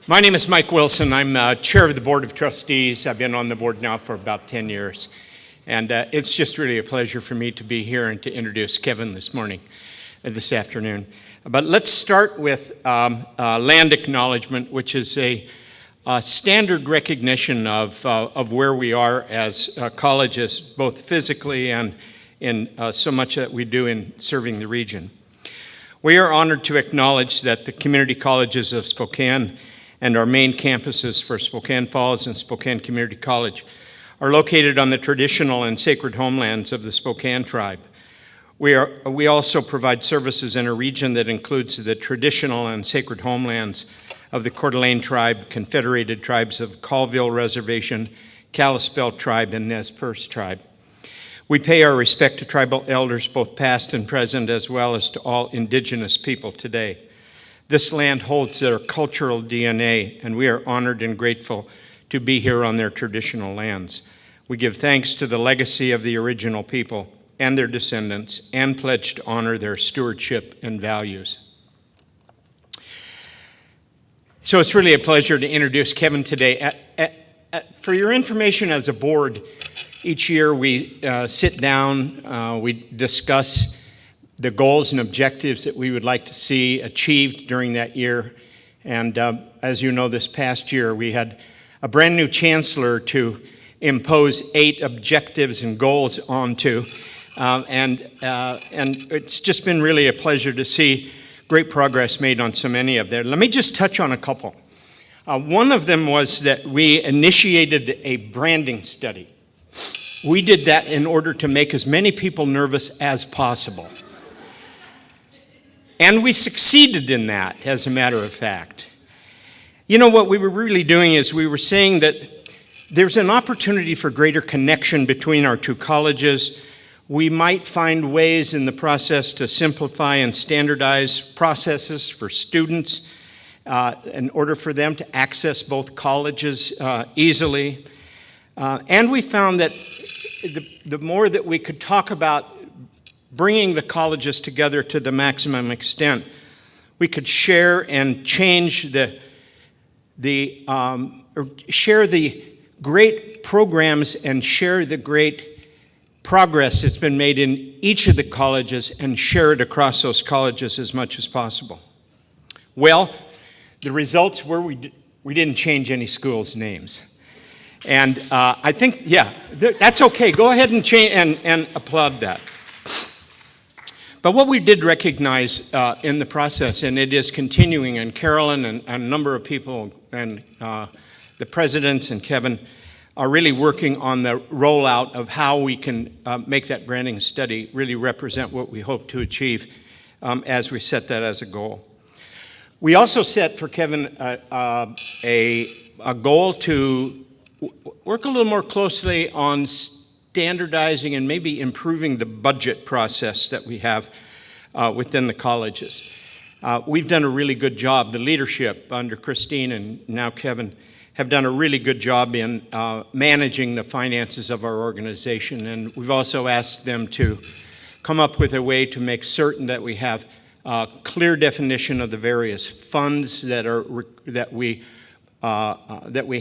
My name is Mike Wilson. I'm chair of the Board of Trustees. I've been on the board now for about 10 years. And it's just really a pleasure for me to be here and to introduce Kevin this this afternoon. But let's start with land acknowledgement, which is a standard recognition of where we are as colleges, both physically and in so much that we do in serving the region. We are honored to acknowledge that the community colleges of Spokane and our main campuses for Spokane Falls and Spokane Community College are located on the traditional and sacred homelands of the Spokane tribe. We also provide services in a region that includes the traditional and sacred homelands of the Coeur d'Alene tribe, Confederated Tribes of Colville Reservation, Kalispel tribe, and Nez Perce tribe. We pay our respect to tribal elders, both past and present, as well as to all indigenous people today. This land holds their cultural DNA, and we are honored and grateful to be here on their traditional lands. We give thanks to the legacy of the original people and their descendants, and pledge to honor their stewardship and values. So it's really a pleasure to introduce Kevin today. For your information as a board, each year we sit down, we discuss the goals and objectives that we would like to see achieved during that year. And as you know, this past year we had a brand new chancellor to impose 8 objectives and goals onto. And it's just been really a pleasure to see great progress made on so many of them. Let me just touch on a couple. One of them was that we initiated a branding study. We did that in order to make as many people nervous as possible. And we succeeded in that, as a matter of fact. You know, what we were really doing is we were saying that there's an opportunity for greater connection between our two colleges. We might find ways in the process to simplify and standardize processes for students in order for them to access both colleges easily. And we found that the more that we could talk about bringing the colleges together to the maximum extent, we could share and change share the great programs and share the great progress that's been made in each of the colleges and share it across those colleges as much as possible. Well, the results were we didn't change any schools' names. And I think, yeah, that's okay. Go ahead and change and applaud that. But what we did recognize in the process, and it is continuing, and Carolyn and a number of people and the presidents and Kevin are really working on the rollout of how we can make that branding study really represent what we hope to achieve as we set that as a goal. We also set for Kevin a goal to work a little more closely on standardizing and maybe improving the budget process that we have within the colleges. We've done a really good job. The leadership under Christine and now Kevin have done a really good job in managing the finances of our organization. And we've also asked them to come up with a way to make certain that we have clear definition of the various funds that we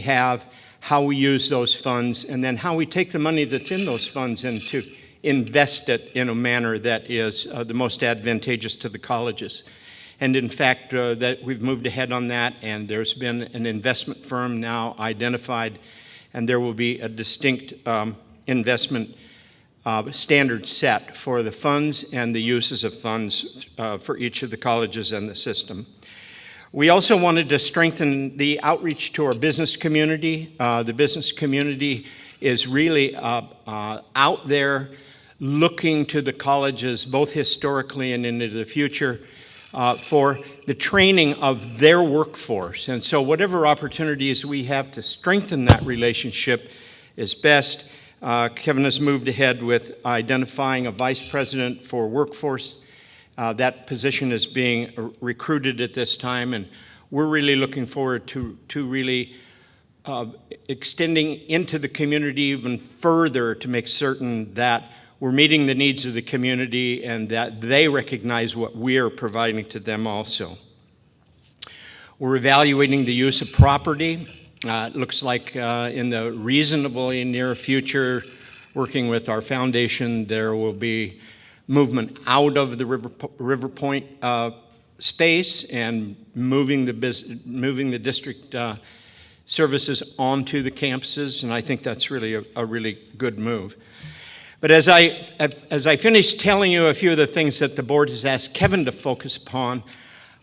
have, how we use those funds, and then how we take the money that's in those funds and to invest it in a manner that is the most advantageous to the colleges. And in fact, that we've moved ahead on that, and there's been an investment firm now identified, and there will be a distinct investment standard set for the funds and the uses of funds for each of the colleges and the system. We also wanted to strengthen the outreach to our business community. The business community is really out there looking to the colleges, both historically and into the future, for the training of their workforce. And so whatever opportunities we have to strengthen that relationship is best. Kevin has moved ahead with identifying a vice president for workforce. That position is being recruited at this time, and we're really looking forward to really extending into the community even further to make certain that we're meeting the needs of the community and that they recognize what we are providing to them also. We're evaluating the use of property. It looks like in the reasonably near future, working with our foundation, there will be movement out of the River Point space and moving the district services onto the campuses, and I think that's really a really good move. But as I finish telling you a few of the things that the board has asked Kevin to focus upon,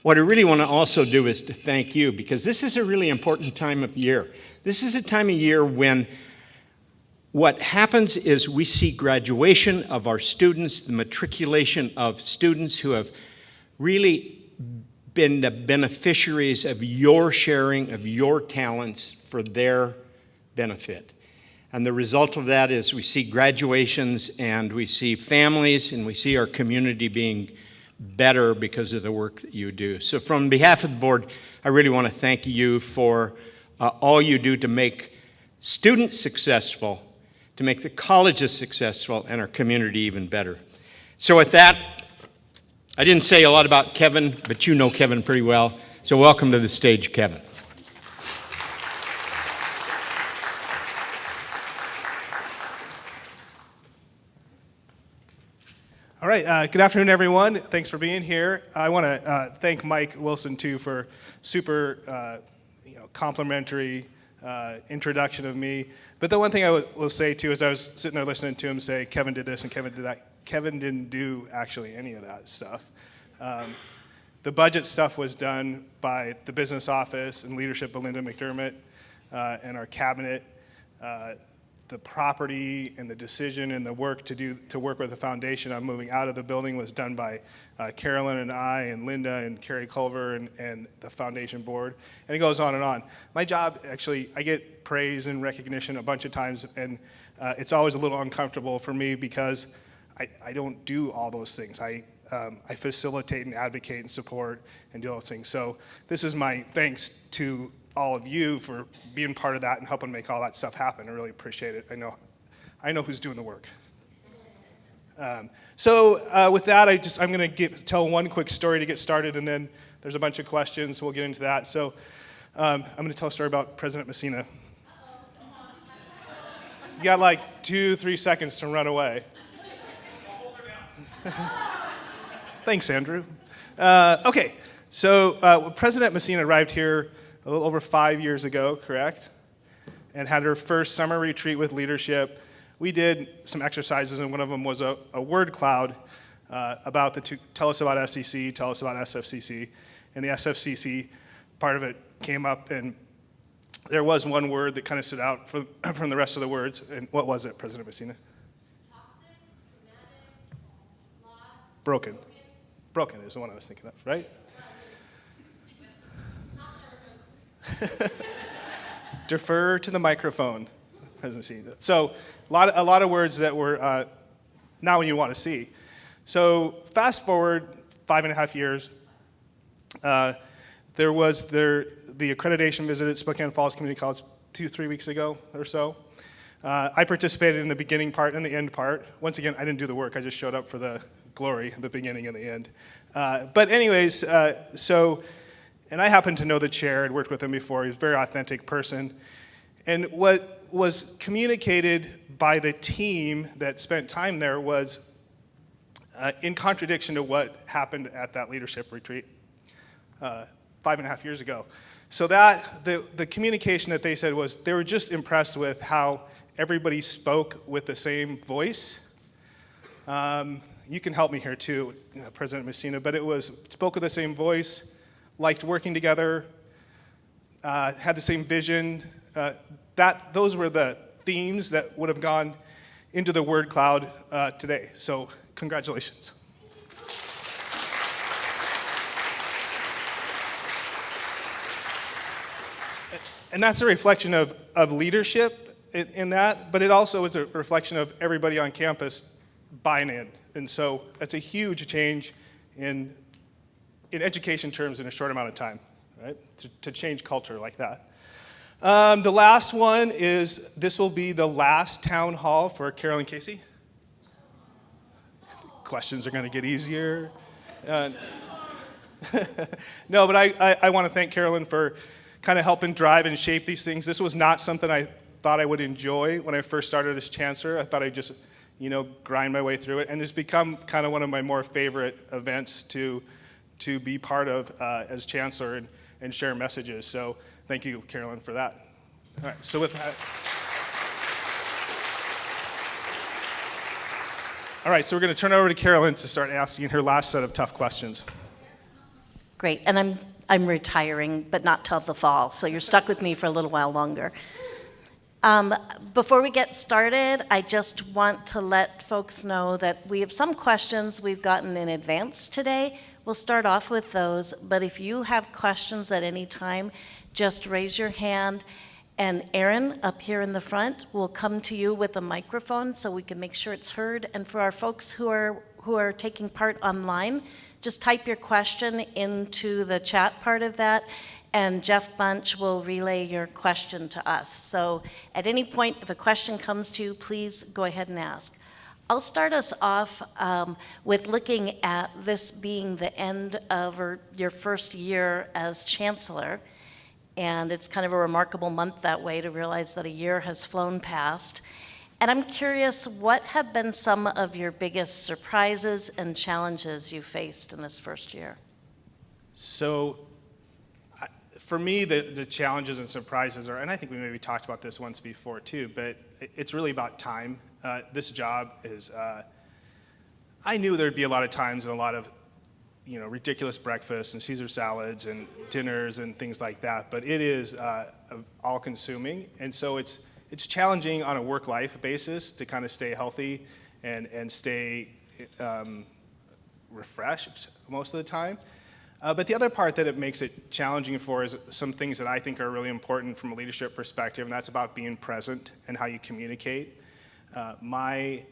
what I really want to also do is to thank you, because this is a really important time of year. This is a time of year when what happens is we see graduation of our students, the matriculation of students who have really been the beneficiaries of your sharing of your talents for their benefit. And the result of that is we see graduations and we see families and we see our community being better because of the work that you do. So from behalf of the board, I really want to thank you for all you do to make students successful, to make the colleges successful, and our community even better. So with that, I didn't say a lot about Kevin, but you know Kevin pretty well. So welcome to the stage, Kevin. All right, good afternoon, everyone. Thanks for being here. I want to thank Mike Wilson, too, for super complimentary introduction of me. But the one thing I will say, too, is I was sitting there listening to him say, Kevin did this and Kevin did that. Kevin didn't do, actually, any of that stuff. The budget stuff was done by the business office and leadership of Linda McDermott and our cabinet. The property and the decision and the work to work with the foundation on moving out of the building was done by Carolyn and I and Linda and Carrie Culver and the foundation board. And it goes on and on. My job, actually, I get praise and recognition a bunch of times, and it's always a little uncomfortable for me because I don't do all those things. I facilitate and advocate and support and do all those things. So this is my thanks to all of you for being part of that and helping make all that stuff happen. I really appreciate it. I know who's doing the work. So with that, I'm going to tell one quick story to get started, and then there's a bunch of questions. So we'll get into that. So I'm going to tell a story about President Messina. You got like 2-3 seconds to run away. Thanks, Andrew. Okay, so President Messina arrived here a little over 5 years ago, correct? And had her first summer retreat with leadership. We did some exercises, and one of them was a word cloud about tell us about SEC, tell us about SFCC. And the SFCC part of it came up, and there was one word that kind of stood out from the rest of the words. And what was it, President Messina? Toxic, traumatic, lost, Broken. Broken is the one I was thinking of, right? Defer to the microphone, President Messina. So a lot of words that were not what you want to see. So fast forward 5.5 years, there was the accreditation visit at Spokane Falls Community College 2-3 weeks ago or so. I participated in the beginning part and the end part. Once again, I didn't do the work. I just showed up for the glory, the beginning and the end. But anyways, and I happened to know the chair. I'd worked with him before. He was a very authentic person. And what was communicated by the team that spent time there was in contradiction to what happened at that leadership retreat 5.5 years ago. So that the communication that they said was they were just impressed with how everybody spoke with the same voice. You can help me here too, President Messina, but it was spoke with the same voice, liked working together, had the same vision. Those were the themes that would have gone into the word cloud today. So congratulations. And that's a reflection of leadership in that, but it also is a reflection of everybody on campus buying in. And so that's a huge change in education terms in a short amount of time, right? To change culture like that. The last one is, this will be the last town hall for Carolyn Casey. Questions are going to get easier. No, but I want to thank Carolyn for kind of helping drive and shape these things. This was not something I thought I would enjoy when I first started as chancellor. I thought I'd just, grind my way through it. And it's become kind of one of my more favorite events to be part of as chancellor and share messages. So thank you, Carolyn, for that. All right, so with that. All right, so we're going to turn it over to Carolyn to start asking her last set of tough questions. Great, and I'm retiring, but not till the fall, so you're stuck with me for a little while longer. Before we get started, I just want to let folks know that we have some questions we've gotten in advance today. We'll start off with those, but if you have questions at any time, just raise your hand, and Aaron up here in the front will come to you with a microphone so we can make sure it's heard. And for our folks who are taking part online, just type your question into the chat part of that, and Jeff Bunch will relay your question to us. So at any point, if a question comes to you, please go ahead and ask. I'll start us off with looking at this being the end of your first year as chancellor. And it's kind of a remarkable month that way to realize that a year has flown past. And I'm curious, what have been some of your biggest surprises and challenges you faced in this first year? So for me, the challenges and surprises are, and I think we maybe talked about this once before too, but it's really about time. This job is, I knew there'd be a lot of times and a lot of ridiculous breakfasts and Caesar salads and dinners and things like that, but it is all-consuming, and so it's challenging on a work-life basis to kind of stay healthy and stay refreshed most of the time. But the other part that it makes it challenging for is some things that I think are really important from a leadership perspective, and that's about being present and how you communicate. My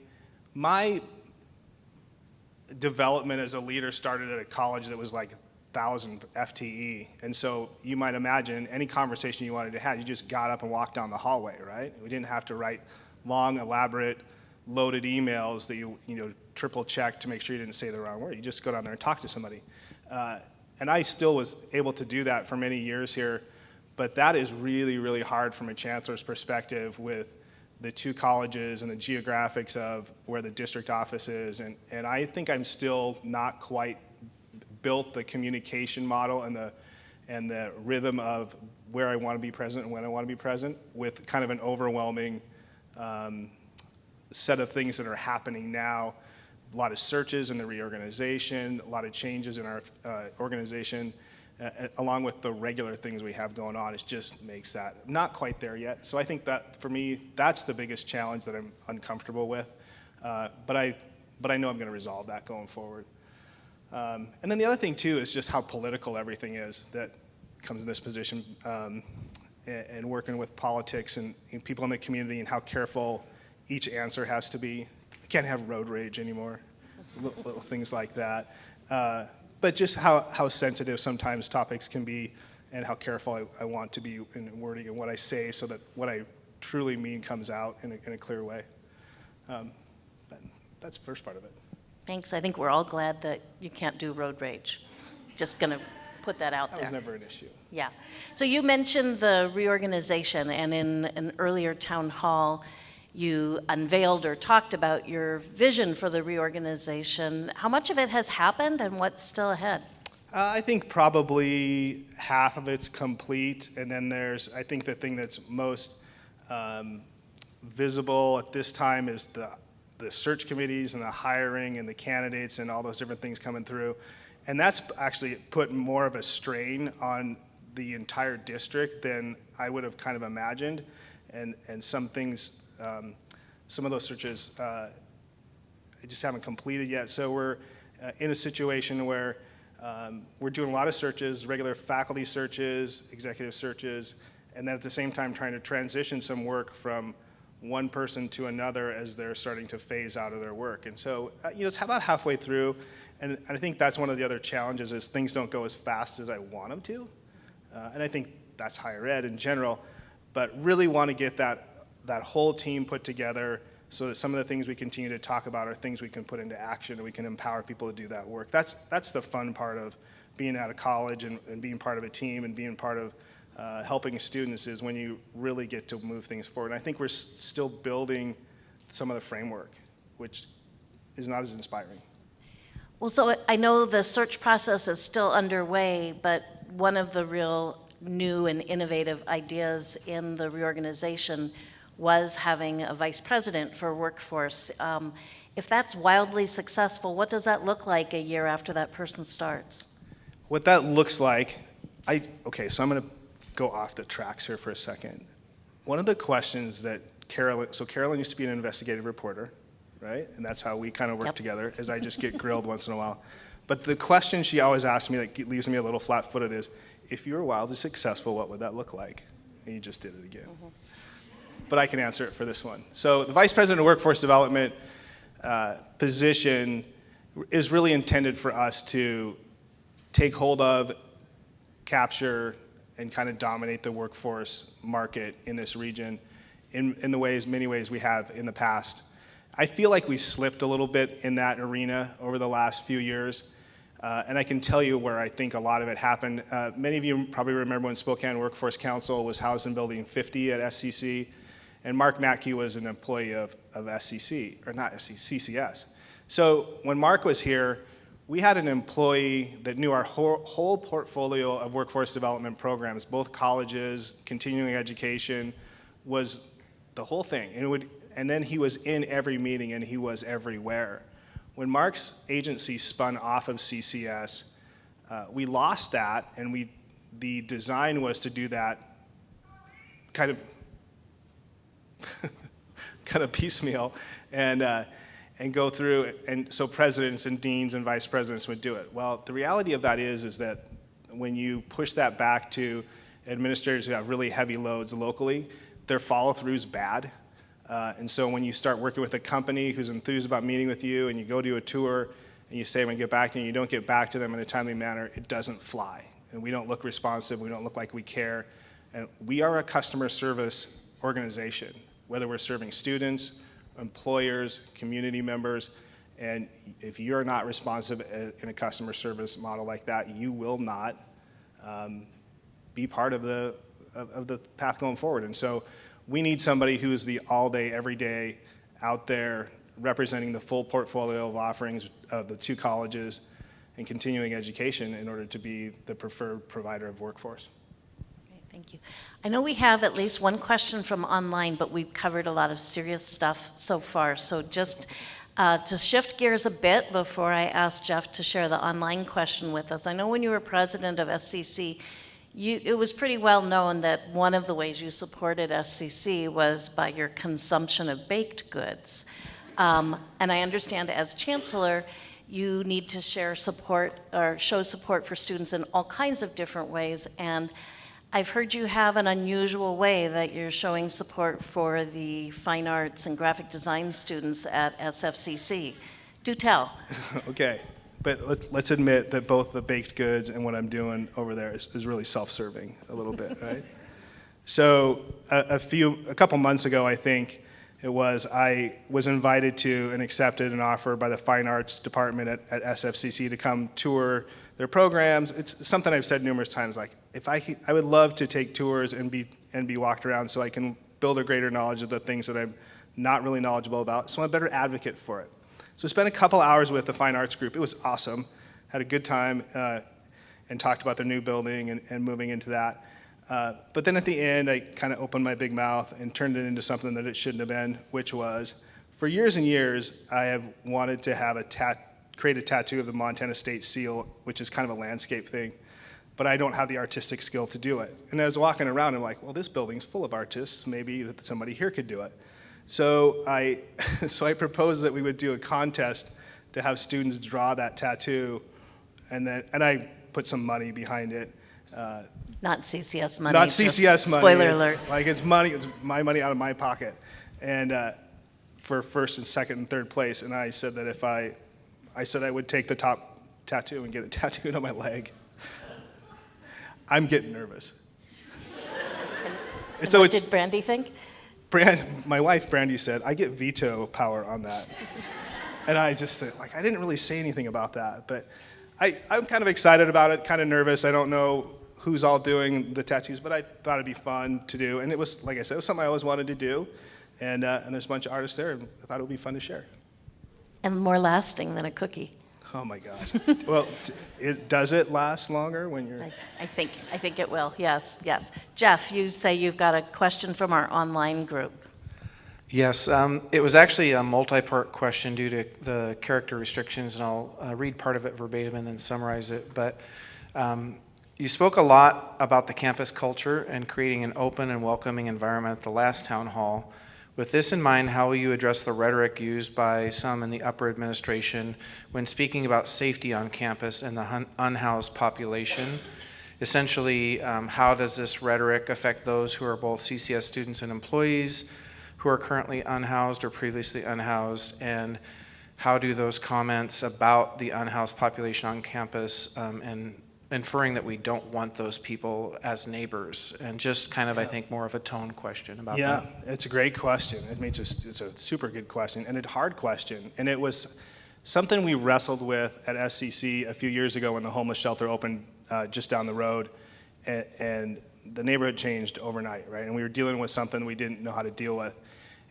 development as a leader started at a college that was like 1,000 FTE. And so you might imagine any conversation you wanted to have, you just got up and walked down the hallway, right? We didn't have to write long, elaborate, loaded emails that you triple check to make sure you didn't say the wrong word. You just go down there and talk to somebody. And I still was able to do that for many years here, but that is really, really hard from a chancellor's perspective with the two colleges and the geographics of where the district office is. And I think I'm still not quite built the communication model and the rhythm of where I want to be present and when I want to be present with kind of an overwhelming set of things that are happening now. A lot of searches in the reorganization, a lot of changes in our organization, along with the regular things we have going on. It just makes that not quite there yet. So I think that for me, that's the biggest challenge that I'm uncomfortable with. But I know I'm going to resolve that going forward. And then the other thing too is just how political everything is that comes in this position, and working with politics and people in the community and how careful each answer has to be. I can't have road rage anymore, little things like that. But just how sensitive sometimes topics can be and how careful I want to be in wording and what I say so that what I truly mean comes out in a clear way. But that's the first part of it. Thanks. I think we're all glad that you can't do road rage. Just going to put that out there. That was never an issue. Yeah. So you mentioned the reorganization, and in an earlier town hall, you unveiled or talked about your vision for the reorganization. How much of it has happened and what's still ahead? I think probably half of it's complete, and then I think the thing that's most visible at this time is the search committees and the hiring and the candidates and all those different things coming through. And that's actually put more of a strain on the entire district than I would have kind of imagined. And some things, some of those searches just haven't completed yet. So we're in a situation where we're doing a lot of searches, regular faculty searches, executive searches, and then at the same time trying to transition some work from one person to another as they're starting to phase out of their work. And so, it's about halfway through, and I think that's one of the other challenges is things don't go as fast as I want them to. And I think that's higher ed in general, but really want to get that whole team put together so that some of the things we continue to talk about are things we can put into action and we can empower people to do that work. That's the fun part of being at a college and being part of a team and being part of helping students is when you really get to move things forward. And I think we're still building some of the framework, which is not as inspiring. Well, so I know the search process is still underway, but one of the real new and innovative ideas in the reorganization was having a vice president for workforce. If that's wildly successful, what does that look like a year after that person starts? What that looks like, okay, so I'm going to go off the tracks here for a second. One of the questions that Carolyn used to be an investigative reporter, right? And that's how we kind of work together, is I just get grilled once in a while. But the question she always asks me that leaves me a little flat-footed is, if you were wildly successful, what would that look like? And you just did it again. Mm-hmm. But I can answer it for this one. So the Vice President of Workforce Development position is really intended for us to take hold of, capture, and kind of dominate the workforce market in this region in many ways we have in the past. I feel like we slipped a little bit in that arena over the last few years. And I can tell you where I think a lot of it happened. Many of you probably remember when Spokane Workforce Council was housed in Building 50 at SCC, and Mark Matkey was an employee of SCC, or not SCC, CCS. So when Mark was here, we had an employee that knew our whole portfolio of workforce development programs, both colleges, continuing education, was the whole thing. And then he was in every meeting and he was everywhere. When Mark's agency spun off of CCS, we lost that, and the design was to do that kind of piecemeal and go through, and so presidents and deans and vice presidents would do it. Well, the reality of that is that when you push that back to administrators who have really heavy loads locally, their follow-through is bad. And so when you start working with a company who's enthused about meeting with you and you go to a tour and you say, I'm going to get back to you, and you don't get back to them in a timely manner, it doesn't fly. And we don't look responsive, we don't look like we care. And we are a customer service organization, whether we're serving students, employers, community members, and if you're not responsive in a customer service model like that, you will not be part of the path going forward. And so we need somebody who is the all-day, every-day out there representing the full portfolio of offerings of the two colleges and continuing education in order to be the preferred provider of workforce. Great, thank you. I know we have at least one question from online, but we've covered a lot of serious stuff so far. So just to shift gears a bit before I ask Jeff to share the online question with us. I know when you were president of SCC, it was pretty well known that one of the ways you supported SCC was by your consumption of baked goods. And I understand as chancellor, you need to share support or show support for students in all kinds of different ways. And I've heard you have an unusual way that you're showing support for the fine arts and graphic design students at SFCC. Do tell. Okay. But let's admit that both the baked goods and what I'm doing over there is really self-serving a little bit, right? So a couple months ago, I think it was, I was invited to and accepted an offer by the Fine Arts Department at SFCC to come tour their programs. It's something I've said numerous times, like I would love to take tours and be walked around so I can build a greater knowledge of the things that I'm not really knowledgeable about, so I'm a better advocate for it. So I spent a couple hours with the Fine Arts group. It was awesome. Had a good time and talked about their new building and moving into that. But then at the end, I kind of opened my big mouth and turned it into something that it shouldn't have been, which was, for years and years, I have wanted to have create a tattoo of the Montana State Seal, which is kind of a landscape thing, but I don't have the artistic skill to do it. And I was walking around, I'm like, well, this building's full of artists. Maybe somebody here could do it. So I proposed that we would do a contest to have students draw that tattoo, and I put some money behind it. Not CCS money. Not CCS money. Spoiler alert. Like it's money. It's my money out of my pocket, and for first and second and third place. And I said that I said I would take the top tattoo and get it tattooed on my leg. I'm getting nervous. And what did Brandy think? My wife, Brandy, said, I get veto power on that. And I just said, I didn't really say anything about that. But I'm kind of excited about it, kind of nervous. I don't know who's all doing the tattoos, but I thought it'd be fun to do. And it was, like I said, it was something I always wanted to do. And there's a bunch of artists there, and I thought it would be fun to share. And more lasting than a cookie. Oh my gosh. Well, does it last longer when you're... I think it will, yes. Jeff, you say you've got a question from our online group. Yes, it was actually a multi-part question due to the character restrictions, and I'll read part of it verbatim and then summarize it. But you spoke a lot about the campus culture and creating an open and welcoming environment at the last town hall. With this in mind, how will you address the rhetoric used by some in the upper administration when speaking about safety on campus and the unhoused population? Essentially, how does this rhetoric affect those who are both CCS students and employees who are currently unhoused or previously unhoused, and how do those comments about the unhoused population on campus and inferring that we don't want those people as neighbors, and just kind of, I think, more of a tone question about that. Yeah, it's a great question. I mean, it's a super good question and a hard question. And it was something we wrestled with at SCC a few years ago when the homeless shelter opened just down the road, and the neighborhood changed overnight, right? And we were dealing with something we didn't know how to deal with.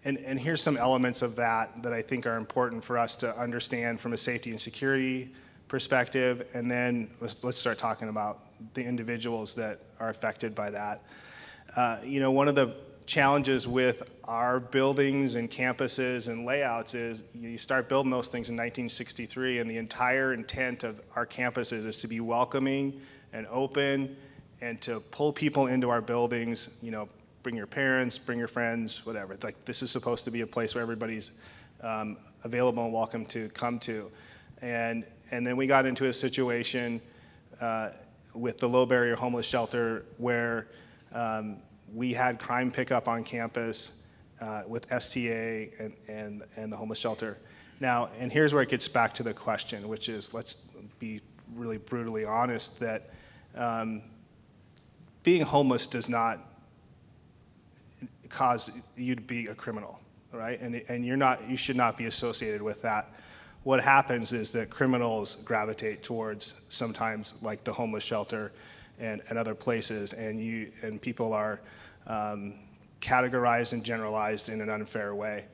And here's some elements of that I think are important for us to understand from a safety and security perspective, and then let's start talking about the individuals that are affected by that. One of the challenges with our buildings and campuses and layouts is you start building those things in 1963, and the entire intent of our campuses is to be welcoming and open and to pull people into our buildings. Bring your parents, bring your friends, whatever. Like, this is supposed to be a place where everybody's available and welcome to come to. And then we got into a situation with the Low Barrier Homeless Shelter where we had crime pickup on campus with STA and the homeless shelter. Now, and here's where it gets back to the question, which is, let's be really brutally honest, that being homeless does not cause you to be a criminal, right? And you should not be associated with that. What happens is that criminals gravitate towards sometimes like the homeless shelter and other places, and people are categorized and generalized in an unfair way.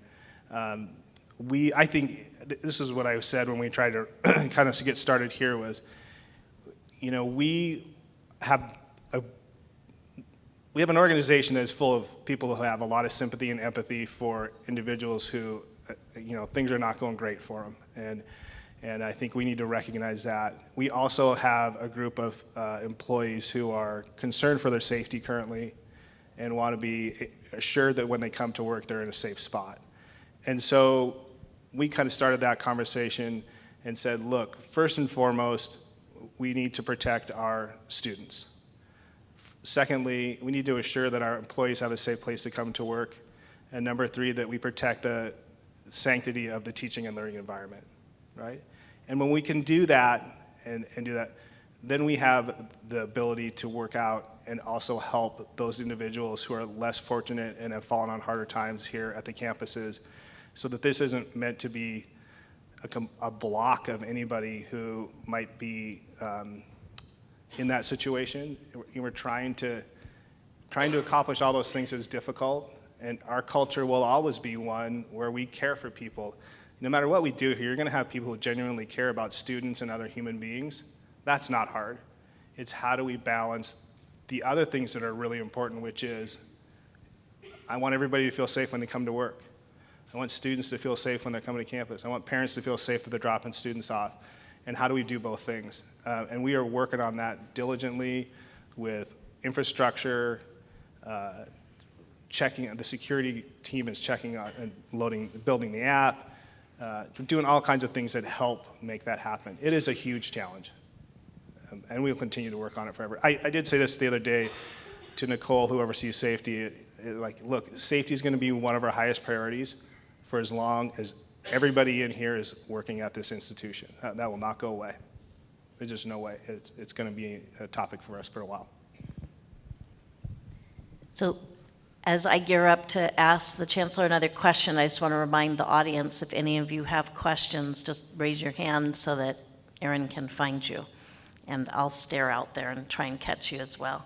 I think this is what I said when we tried to kind of get started here was, we have an organization that is full of people who have a lot of sympathy and empathy for individuals who, things are not going great for them. And I think we need to recognize that. We also have a group of employees who are concerned for their safety currently and want to be assured that when they come to work, they're in a safe spot. And so we kind of started that conversation and said, look, first and foremost, we need to protect our students. Secondly, we need to assure that our employees have a safe place to come to work. And number three, that we protect the sanctity of the teaching and learning environment, right? And when we can do that and do that, then we have the ability to work out and also help those individuals who are less fortunate and have fallen on harder times here at the campuses, so that this isn't meant to be a block of anybody who might be in that situation. We're trying to accomplish all those things is difficult, and our culture will always be one where we care for people. No matter what we do here, you're going to have people who genuinely care about students and other human beings. That's not hard. It's how do we balance the other things that are really important, which is I want everybody to feel safe when they come to work. I want students to feel safe when they're coming to campus. I want parents to feel safe that they're dropping students off. And how do we do both things? And we are working on that diligently with infrastructure, checking. The security team is checking on and building the app, doing all kinds of things that help make that happen. It is a huge challenge, and we'll continue to work on it forever. I did say this the other day to Nicole, who oversees safety. Look, safety is going to be one of our highest priorities for as long as everybody in here is working at this institution. That will not go away. There's just no way. It's going to be a topic for us for a while. So as I gear up to ask the Chancellor another question, I just want to remind the audience, if any of you have questions, just raise your hand so that Erin can find you. And I'll stare out there and try and catch you as well.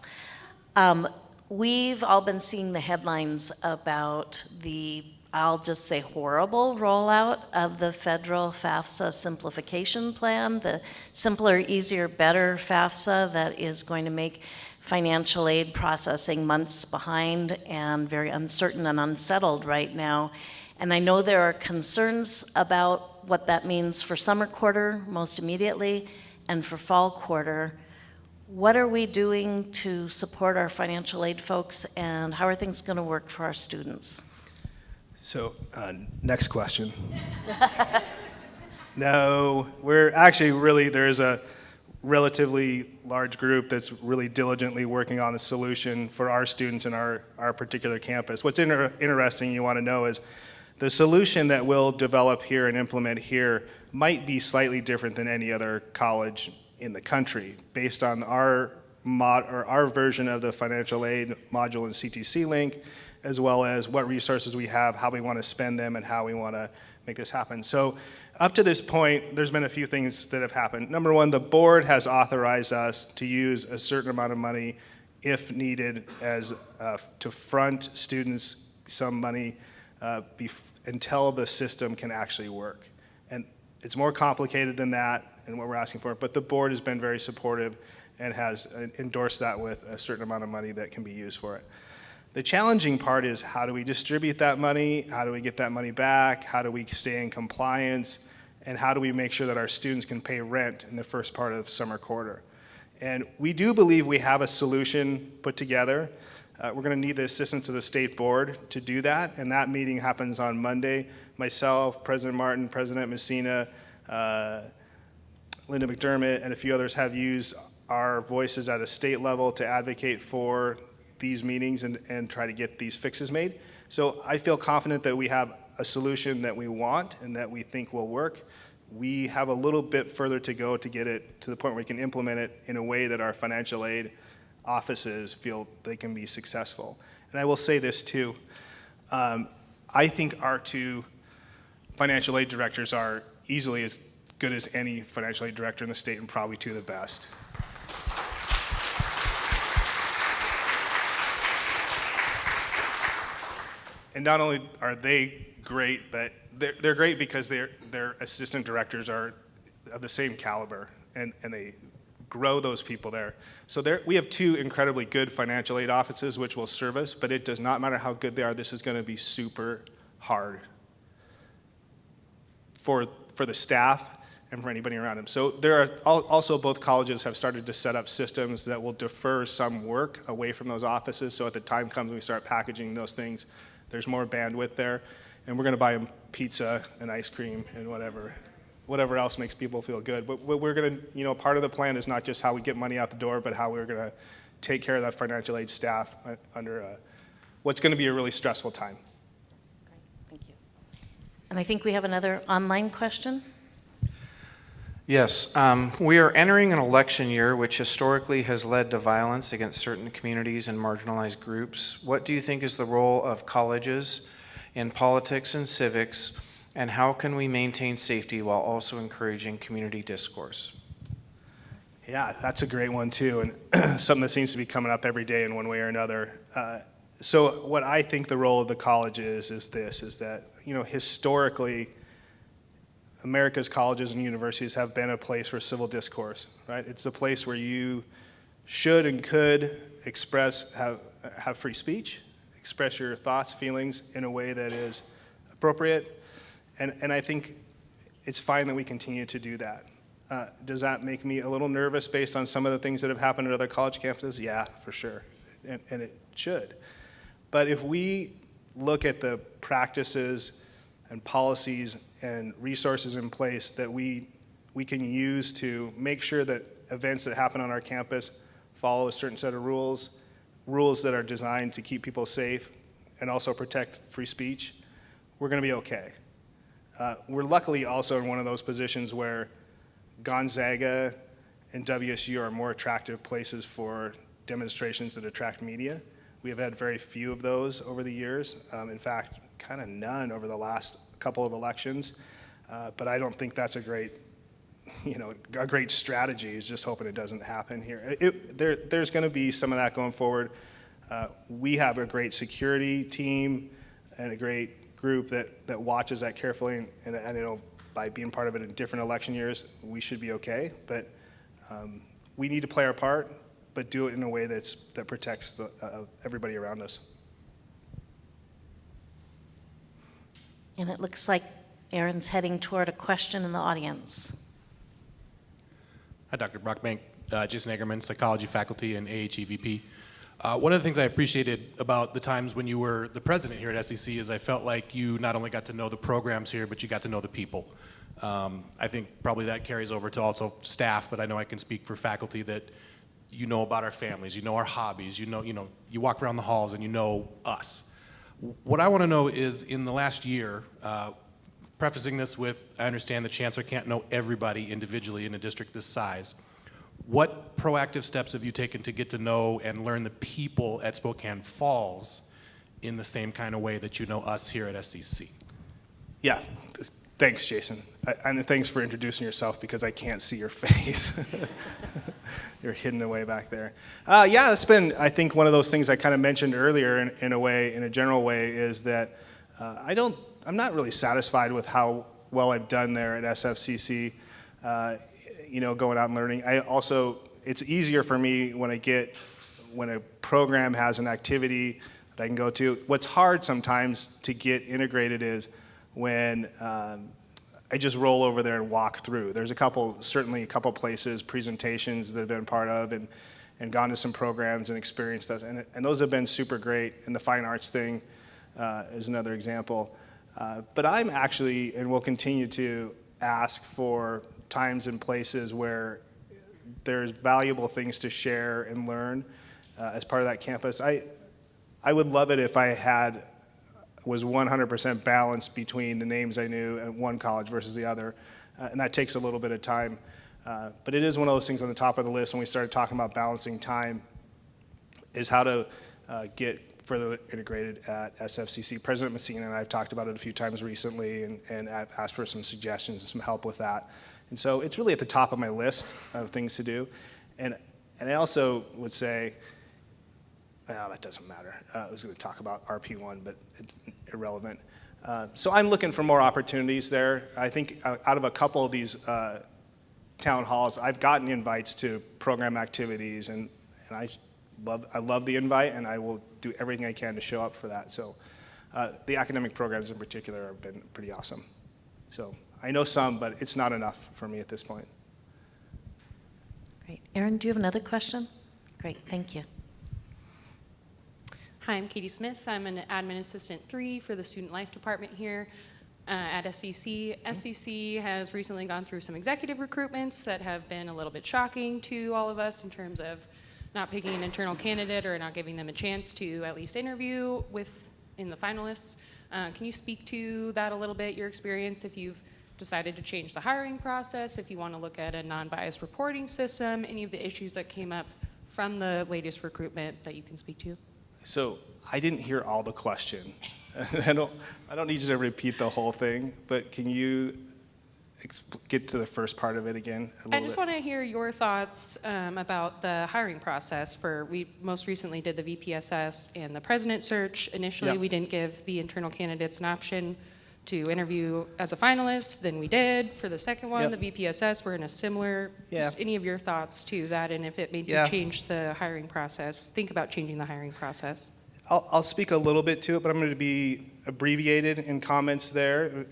We've all been seeing the headlines about the, I'll just say, horrible rollout of the federal FAFSA simplification plan, the simpler, easier, better FAFSA that is going to make financial aid processing months behind and very uncertain and unsettled right now. And I know there are concerns about what that means for summer quarter most immediately and for fall quarter. What are we doing to support our financial aid folks, and how are things going to work for our students? So, next question. No, we're actually really, there's a relatively large group that's really diligently working on a solution for our students in our particular campus. What's interesting you want to know is the solution that we'll develop here and implement here might be slightly different than any other college in the country based on our version of the financial aid module in CTC Link, as well as what resources we have, how we want to spend them, and how we want to make this happen. So up to this point, there's been a few things that have happened. Number one, the board has authorized us to use a certain amount of money if needed as to front students some money until the system can actually work. And it's more complicated than that and what we're asking for, but the board has been very supportive and has endorsed that with a certain amount of money that can be used for it. The challenging part is, how do we distribute that money? How do we get that money back? How do we stay in compliance? And how do we make sure that our students can pay rent in the first part of summer quarter? And we do believe we have a solution put together. We're going to need the assistance of the state board to do that, and that meeting happens on Monday. Myself, President Martin, President Messina, Linda McDermott, and a few others have used our voices at a state level to advocate for these meetings and try to get these fixes made. So I feel confident that we have a solution that we want and that we think will work. We have a little bit further to go to get it to the point where we can implement it in a way that our financial aid offices feel they can be successful. And I will say this too, I think our two financial aid directors are easily as good as any financial aid director in the state, and probably two of the best. And not only are they great, but they're great because their assistant directors are of the same caliber, and they grow those people there. So we have two incredibly good financial aid offices which will serve us, but it does not matter how good they are, this is going to be super hard for the staff and for anybody around them. So there are also, both colleges have started to set up systems that will defer some work away from those offices, so at the time comes when we start packaging those things, there's more bandwidth there, and we're going to buy them pizza and ice cream and whatever else makes people feel good. But we're going to, part of the plan is not just how we get money out the door, but how we're going to take care of that financial aid staff under what's going to be a really stressful time. Great, thank you. And I think we have another online question. Yes, we are entering an election year which historically has led to violence against certain communities and marginalized groups. What do you think is the role of colleges in politics and civics, and how can we maintain safety while also encouraging community discourse? Yeah, that's a great one too, and something that seems to be coming up every day in one way or another. So what I think the role of the college is that, historically, America's colleges and universities have been a place for civil discourse, right? It's a place where you should and could have free speech, express your thoughts, feelings in a way that is appropriate, and I think it's fine that we continue to do that. Does that make me a little nervous based on some of the things that have happened at other college campuses? Yeah, for sure, and it should. But if we look at the practices and policies and resources in place that we can use to make sure that events that happen on our campus follow a certain set of rules that are designed to keep people safe and also protect free speech, we're going to be okay. We're luckily also in one of those positions where Gonzaga and WSU are more attractive places for demonstrations that attract media. We have had very few of those over the years. In fact, kind of none over the last couple of elections. But I don't think that's a great a great strategy is just hoping it doesn't happen here. There's going to be some of that going forward. We have a great security team and a great group that watches that carefully, and I know by being part of it in different election years, we should be okay. But we need to play our part, but do it in a way that protects everybody around us. And it looks like Aaron's heading toward a question in the audience. Hi, Dr. Brockbank. Jason Eggerman, psychology faculty and AHEVP. One of the things I appreciated about the times when you were the president here at SEC is I felt like you not only got to know the programs here, but you got to know the people. I think probably that carries over to also staff, but I know I can speak for faculty that you know about our families, you know our hobbies, you walk around the halls and you know us. What I want to know is, in the last year, prefacing this with, I understand the chancellor can't know everybody individually in a district this size. What proactive steps have you taken to get to know and learn the people at Spokane Falls in the same kind of way that you know us here at SEC? Yeah, thanks, Jason. And thanks for introducing yourself, because I can't see your face. You're hidden away back there. Yeah, it's been, I think, one of those things I kind of mentioned earlier in a general way, is that I'm not really satisfied with how well I've done there at SFCC, going out and learning. It's easier for me when a program has an activity that I can go to. What's hard sometimes to get integrated is when I just roll over there and walk through. There's certainly a couple places, presentations that I've been part of, and gone to some programs and experienced those. And those have been super great. And the fine arts thing is another example. But I'm actually, and will continue to ask for times and places where there's valuable things to share and learn as part of that campus. I would love it if I was 100% balanced between the names I knew at one college versus the other, and that takes a little bit of time. But it is one of those things on the top of the list when we started talking about balancing time, is how to get further integrated at SFCC. President Messina and I have talked about it a few times recently, and I've asked for some suggestions and some help with that. And so it's really at the top of my list of things to do. And I also would say, well, that doesn't matter. I was going to talk about RP1, but it's irrelevant. So I'm looking for more opportunities there. I think out of a couple of these town halls, I've gotten invites to program activities, and I love the invite, and I will do everything I can to show up for that. So the academic programs in particular have been pretty awesome. So I know some, but it's not enough for me at this point. Great. Aaron, do you have another question? Great, thank you. Hi, I'm Katie Smith. I'm an admin assistant 3 for the student life department here at SEC. SEC has recently gone through some executive recruitments that have been a little bit shocking to all of us in terms of not picking an internal candidate or not giving them a chance to at least interview in the finalists. Can you speak to that a little bit, your experience, if you've decided to change the hiring process, if you want to look at a non-biased reporting system, any of the issues that came up from the latest recruitment that you can speak to? So I didn't hear all the question. I don't need you to repeat the whole thing, but can you get to the first part of it again a little I just bit? want to hear your thoughts about the hiring process. We most recently did the VPSS and the president search. Initially, Yep. we didn't give the internal candidates an option to interview as a finalist. Then we did for the second one, Yep. the VPSS. We're in a similar, Yeah. just any of your thoughts to that, and if it made Yeah. you change the hiring process, think about changing the hiring process. I'll speak a little bit to it, but I'm going to be abbreviated in comments there,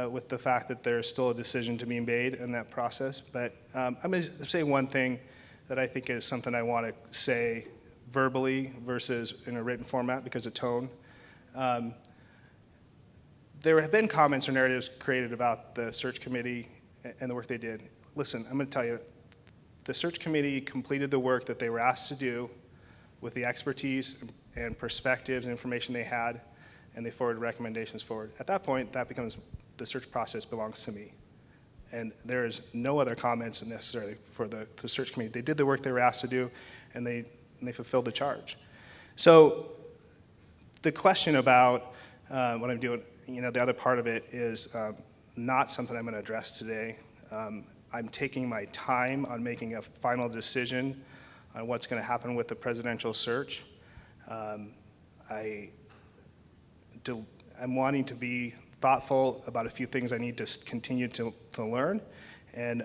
with the fact that there's still a decision to be made in that process. But I'm going to say one thing that I think is something I want to say verbally versus in a written format because of tone. There have been comments or narratives created about the search committee and the work they did. Listen, I'm going to tell you, the search committee completed the work that they were asked to do with the expertise and perspectives and information they had, and they forwarded recommendations forward. At that point, that becomes the search process belongs to me. And there is no other comments necessarily for the search committee. They did the work they were asked to do, and they fulfilled the charge. So the question about what I'm doing, the other part of it is not something I'm going to address today. I'm taking my time on making a final decision on what's going to happen with the presidential search. I'm wanting to be thoughtful about a few things I need to continue to learn, and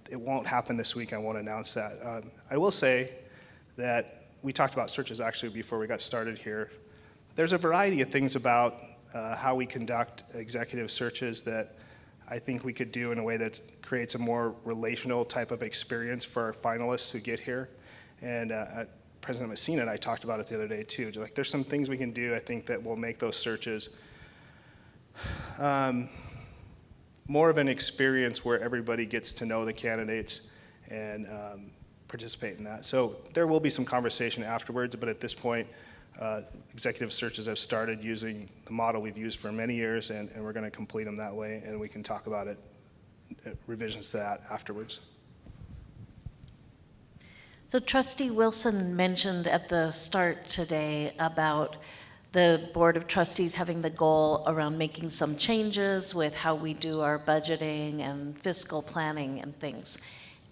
it won't happen this week. I won't announce that. I will say that we talked about searches actually before we got started here. There's a variety of things about how we conduct executive searches that I think we could do in a way that creates a more relational type of experience for our finalists who get here. And President Messina and I talked about it the other day too. Like, there's some things we can do, I think, that will make those searches more of an experience where everybody gets to know the candidates and participate in that. So there will be some conversation afterwards, but at this point, executive searches have started using the model we've used for many years, and we're going to complete them that way, and we can talk about it, revisions to that afterwards. So Trustee Wilson mentioned at the start today about the Board of Trustees having the goal around making some changes with how we do our budgeting and fiscal planning and things.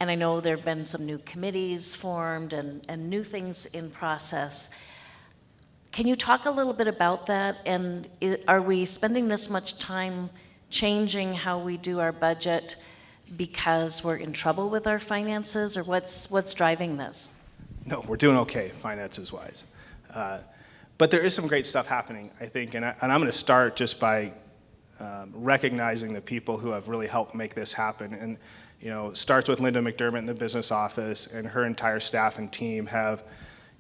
And I know there have been some new committees formed and new things in process. Can you talk a little bit about that? And are we spending this much time changing how we do our budget because we're in trouble with our finances, or what's driving this? No, we're doing okay finances-wise. But there is some great stuff happening, I think, and I'm going to start just by recognizing the people who have really helped make this happen. And it starts with Linda McDermott in the business office, and her entire staff and team have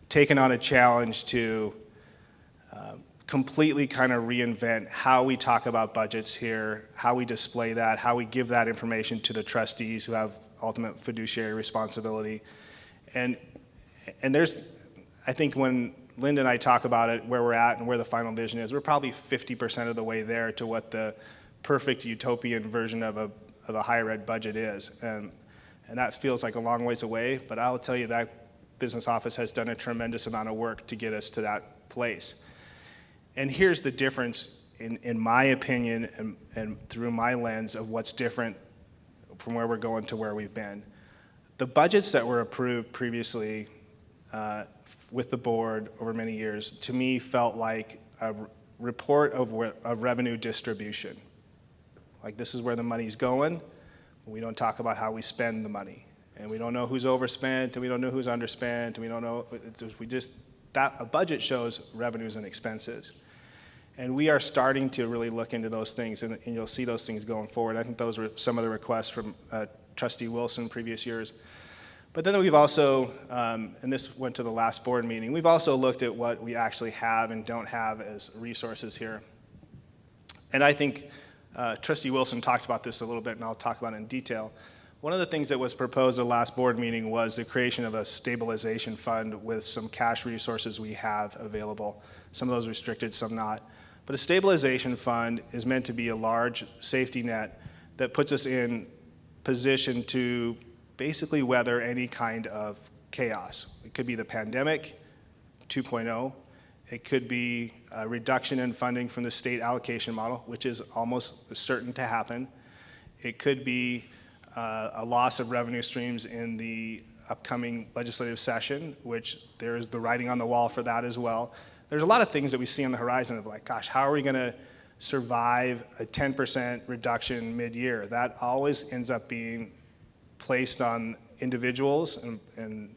taken on a challenge to completely kind of reinvent how we talk about budgets here, how we display that, how we give that information to the trustees who have ultimate fiduciary responsibility. And there's, I think when Linda and I talk about it, where we're at and where the final vision is, we're probably 50% of the way there to what the perfect utopian version of a higher ed budget is. And that feels like a long ways away, but I'll tell you that business office has done a tremendous amount of work to get us to that place. And here's the difference, in my opinion, and through my lens of what's different from where we're going to where we've been. The budgets that were approved previously with the board over many years, to me, felt like a report of revenue distribution. Like, this is where the money's going. We don't talk about how we spend the money. And we don't know who's overspent, and we don't know who's underspent, and we don't know, a budget shows revenues and expenses. And we are starting to really look into those things, and you'll see those things going forward. I think those were some of the requests from Trustee Wilson in previous years. But then we've also, and this went to the last board meeting, we've also looked at what we actually have and don't have as resources here. And I think Trustee Wilson talked about this a little bit, and I'll talk about it in detail. One of the things that was proposed at the last board meeting was the creation of a stabilization fund with some cash resources we have available. Some of those restricted, some not. But a stabilization fund is meant to be a large safety net that puts us in position to basically weather any kind of chaos. It could be the pandemic 2.0. It could be a reduction in funding from the state allocation model, which is almost certain to happen. It could be a loss of revenue streams in the upcoming legislative session, which there's the writing on the wall for that as well. There's a lot of things that we see on the horizon of like, gosh, how are we going to survive a 10% reduction mid-year? That always ends up being placed on individuals and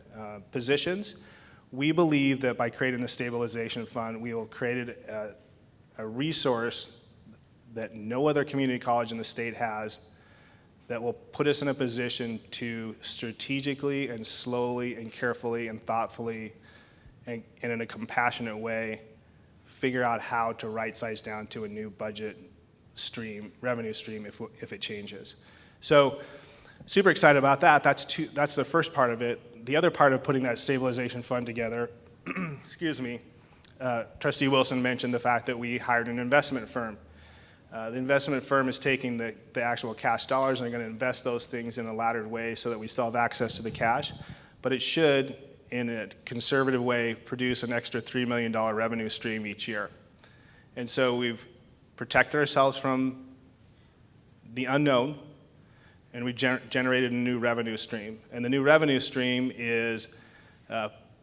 positions. We believe that by creating the stabilization fund, we will create a resource that no other community college in the state has that will put us in a position to strategically and slowly and carefully and thoughtfully and in a compassionate way figure out how to right-size down to a new budget stream, revenue stream if it changes. So super excited about that. That's the first part of it. The other part of putting that stabilization fund together, excuse me, Trustee Wilson mentioned the fact that we hired an investment firm. The investment firm is taking the actual cash dollars and they're going to invest those things in a laddered way so that we still have access to the cash. But it should, in a conservative way, produce an extra $3 million revenue stream each year. And so we've protected ourselves from the unknown, and we generated a new revenue stream. And the new revenue stream is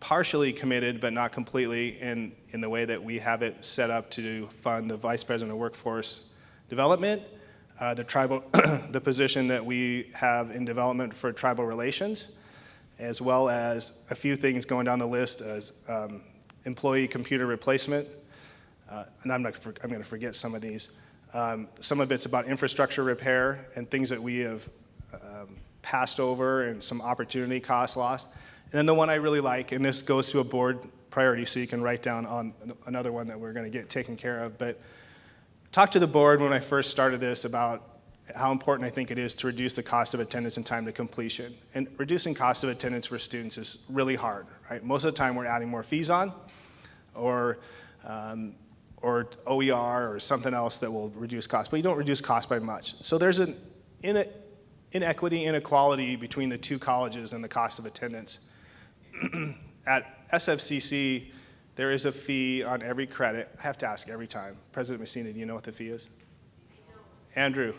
partially committed, but not completely in the way that we have it set up to fund the Vice President of Workforce Development, the tribal, the position that we have in development for tribal relations, as well as a few things going down the list as employee computer replacement. And I'm going to forget some of these. Some of it's about infrastructure repair and things that we have passed over and some opportunity costs lost. And then the one I really like, and this goes to a board priority, so you can write down on another one that we're going to get taken care of. But talked to the board when I first started this about how important I think it is to reduce the cost of attendance and time to completion. And reducing cost of attendance for students is really hard, right? Most of the time we're adding more fees on, or OER or something else that will reduce cost, but you don't reduce cost by much. So there's an inequity, inequality between the two colleges and the cost of attendance. At SFCC, there is a fee on every credit. I have to ask every time. President Messina, do you know what the fee is? Andrew.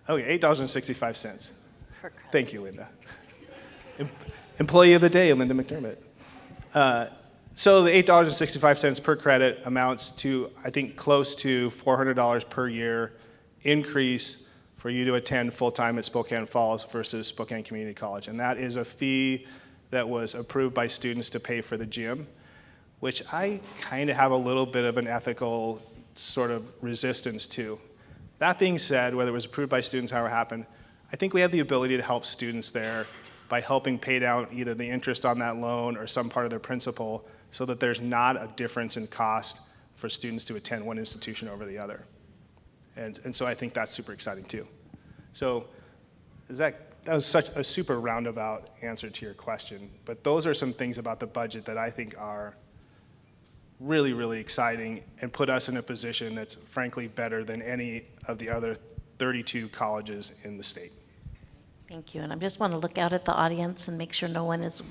Okay, $8.65. Thank you, Linda. Employee of the day, Linda McDermott. So the $8.65 per credit amounts to, I think, close to $400 per year increase for you to attend full-time at Spokane Falls versus Spokane Community College. And that is a fee that was approved by students to pay for the gym, which I kind of have a little bit of an ethical sort of resistance to. That being said, whether it was approved by students, however it happened, I think we have the ability to help students there by helping pay down either the interest on that loan or some part of their principal so that there's not a difference in cost for students to attend one institution over the other. And so I think that's super exciting too. So that was such a super roundabout answer to your question, but those are some things about the budget that I think are really, really exciting and put us in a position that's frankly better than any of the other 32 colleges in the state. Thank you, and I just want to look out at the audience and make sure no one is,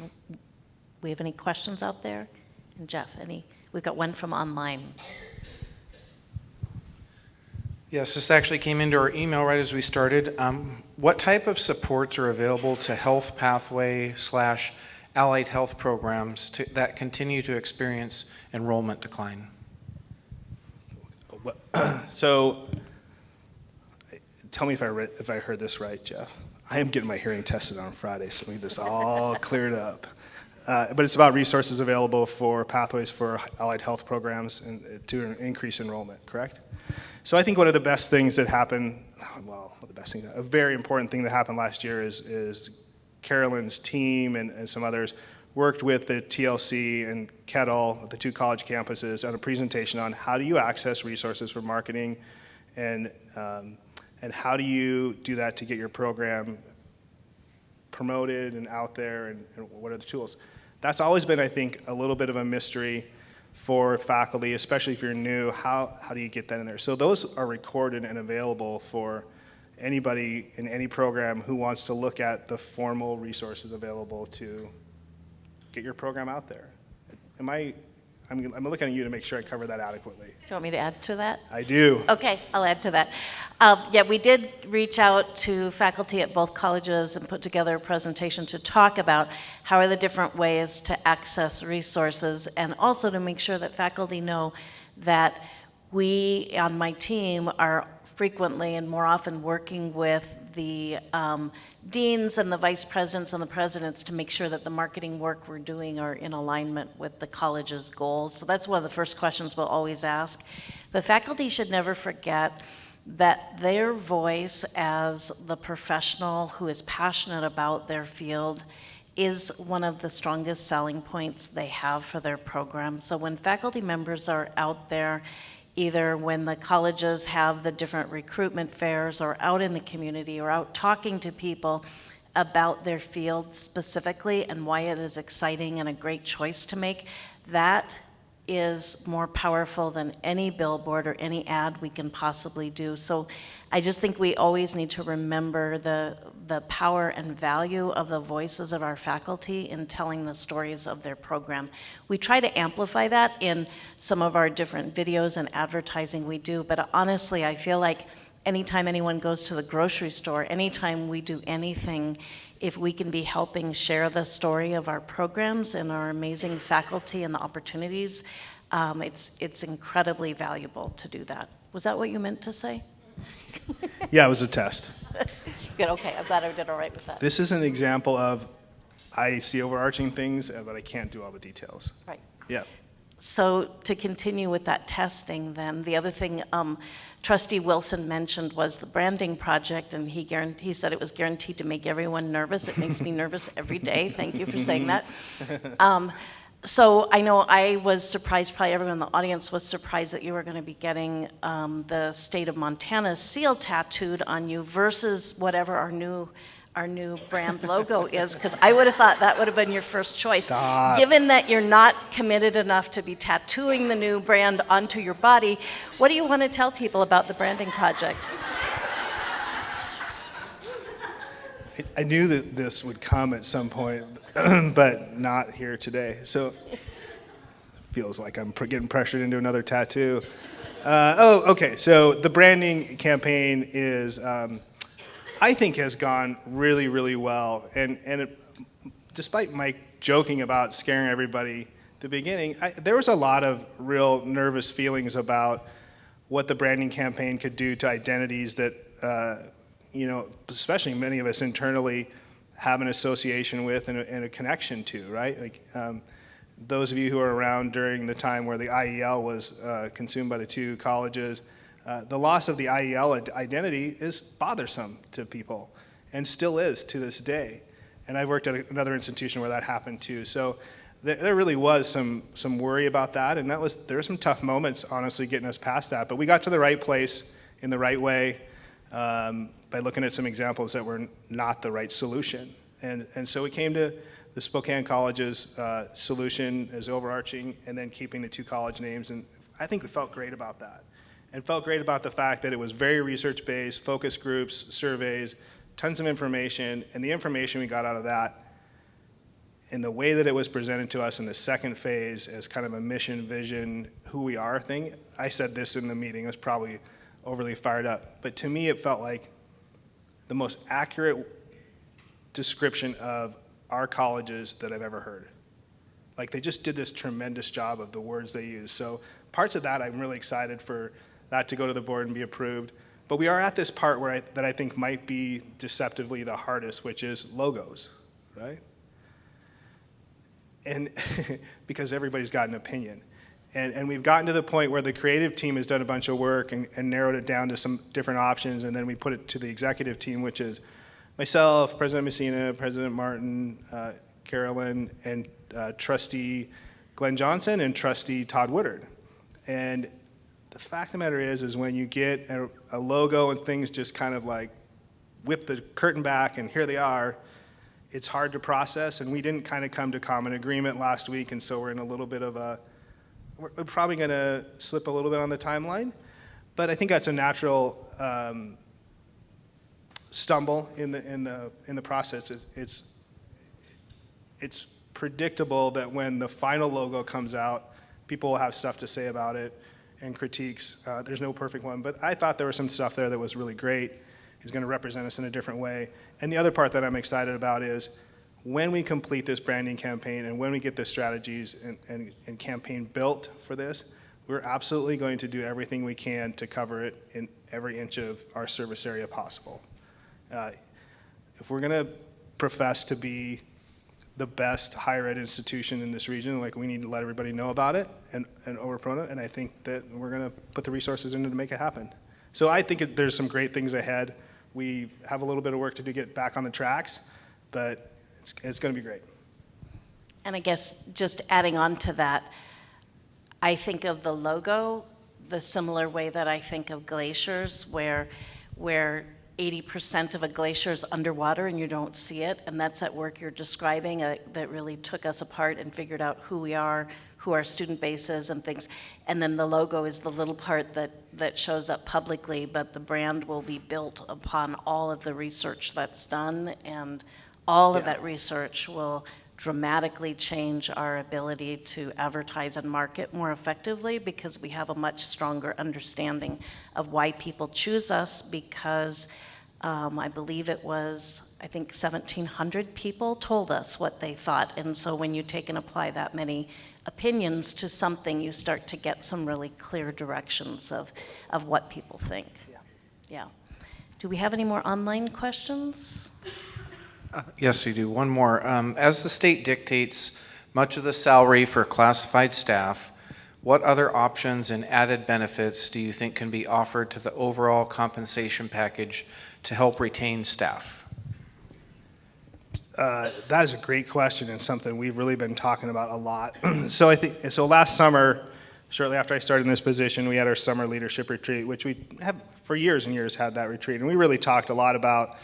we have any questions out there? And Jeff, we've got one from online. Yes, this actually came into our email right as we started. What type of supports are available to health pathway / allied health programs that continue to experience enrollment decline? So, tell me if I heard this right, Jeff. I am getting my hearing tested on Friday, so we need this all cleared up. But it's about resources available for pathways for allied health programs and to increase enrollment, correct? So I think one of the best things that happened, a very important thing that happened last year is Carolyn's team and some others worked with the TLC and Kettle, the two college campuses, on a presentation on how do you access resources for marketing and how do you do that to get your program promoted and out there, and what are the tools? That's always been, I think, a little bit of a mystery for faculty, especially if you're new. How do you get that in there? So those are recorded and available for anybody in any program who wants to look at the formal resources available to get your program out there. I'm looking at you to make sure I cover that adequately. Do you want me to add to that? I do. Okay, I'll add to that. Yeah, we did reach out to faculty at both colleges and put together a presentation to talk about how are the different ways to access resources, and also to make sure that faculty know that we, on my team, are frequently and more often working with the deans and the vice presidents and the presidents to make sure that the marketing work we're doing are in alignment with the college's goals. So that's one of the first questions we'll always ask. But faculty should never forget that their voice as the professional who is passionate about their field is one of the strongest selling points they have for their program. So when faculty members are out there, either when the colleges have the different recruitment fairs or out in the community or out talking to people about their field specifically and why it is exciting and a great choice to make, that is more powerful than any billboard or any ad we can possibly do. So I just think we always need to remember the power and value of the voices of our faculty in telling the stories of their program. We try to amplify that in some of our different videos and advertising we do, but honestly, I feel like anytime anyone goes to the grocery store, anytime we do anything, if we can be helping share the story of our programs and our amazing faculty and the opportunities, it's incredibly valuable to do that. Was that what you meant to say? Yeah, it was a test. Good, okay, I'm glad I did all right with that. This is an example of I see overarching things, but I can't do all the details. Right. Yeah. So to continue with that testing then, the other thing Trustee Wilson mentioned was the branding project, and he said it was guaranteed to make everyone nervous. It makes me nervous every day. Thank you for saying that. So I know I was surprised, probably everyone in the audience was surprised that you were going to be getting the state of Montana's seal tattooed on you versus whatever our new brand logo is, because I would have thought that would have been your first choice. Stop. Given that you're not committed enough to be tattooing the new brand onto your body, what do you want to tell people about the branding project? I knew that this would come at some point, but not here today. So feels like I'm getting pressured into another tattoo. Okay. So the branding campaign is, I think, has gone really, really well. And despite Mike joking about scaring everybody at the beginning, there was a lot of real nervous feelings about what the branding campaign could do to identities that, especially many of us internally have an association with and a connection to, right? Like those of you who are around during the time where the IEL was consumed by the two colleges, the loss of the IEL identity is bothersome to people and still is to this day. And I've worked at another institution where that happened too. So there really was some worry about that, and there were some tough moments, honestly, getting us past that. But we got to the right place in the right way by looking at some examples that were not the right solution. And so we came to the Spokane College's solution as overarching, and then keeping the two college names. And I think we felt great about that. And felt great about the fact that it was very research-based, focus groups, surveys, tons of information, and the information we got out of that, and the way that it was presented to us in the second phase as kind of a mission, vision, who we are thing. I said this in the meeting, I was probably overly fired up, but to me it felt like the most accurate description of our colleges that I've ever heard. Like, they just did this tremendous job of the words they use. So parts of that, I'm really excited for that to go to the board and be approved. But we are at this part where that I think might be deceptively the hardest, which is logos, right? And because everybody's got an opinion. And we've gotten to the point where the creative team has done a bunch of work and narrowed it down to some different options, and then we put it to the executive team, which is myself, President Messina, President Martin, Carolyn, and Trustee Glenn Johnson, and Trustee Todd Woodard. And the fact of the matter is when you get a logo and things just kind of like whip the curtain back and here they are, it's hard to process, and we didn't kind of come to common agreement last week, and so we're in a little bit of we're probably going to slip a little bit on the timeline, but I think that's a natural stumble in the process. It's predictable that when the final logo comes out, people will have stuff to say about it and critiques. There's no perfect one, but I thought there was some stuff there that was really great. He's going to represent us in a different way. And the other part that I'm excited about is when we complete this branding campaign and when we get the strategies and campaign built for this, we're absolutely going to do everything we can to cover it in every inch of our service area possible. If we're going to profess to be the best higher ed institution in this region, like, we need to let everybody know about it and overpromote it, and I think that we're going to put the resources into to make it happen. So I think there's some great things ahead. We have a little bit of work to do to get back on the tracks, but it's going to be great. And I guess just adding on to that, I think of the logo the similar way that I think of glaciers, where 80% of a glacier is underwater and you don't see it, and that's that work you're describing that really took us apart and figured out who we are, who our student base is and things. And then the logo is the little part that shows up publicly, but the brand will be built upon all of the research that's done, and all of that research will dramatically change our ability to advertise and market more effectively, because we have a much stronger understanding of why people choose us, because I believe it was, I think 1,700 people told us what they thought. And so when you take and apply that many opinions to something, you start to get some really clear directions of what people think. Yeah. Do we have any more online questions? Yes, we do. One more. As the state dictates much of the salary for classified staff, what other options and added benefits do you think can be offered to the overall compensation package to help retain staff? That is a great question and something we've really been talking about a lot. So last summer, shortly after I started in this position, we had our summer leadership retreat, which we have for years and years had that retreat. And we really talked a lot about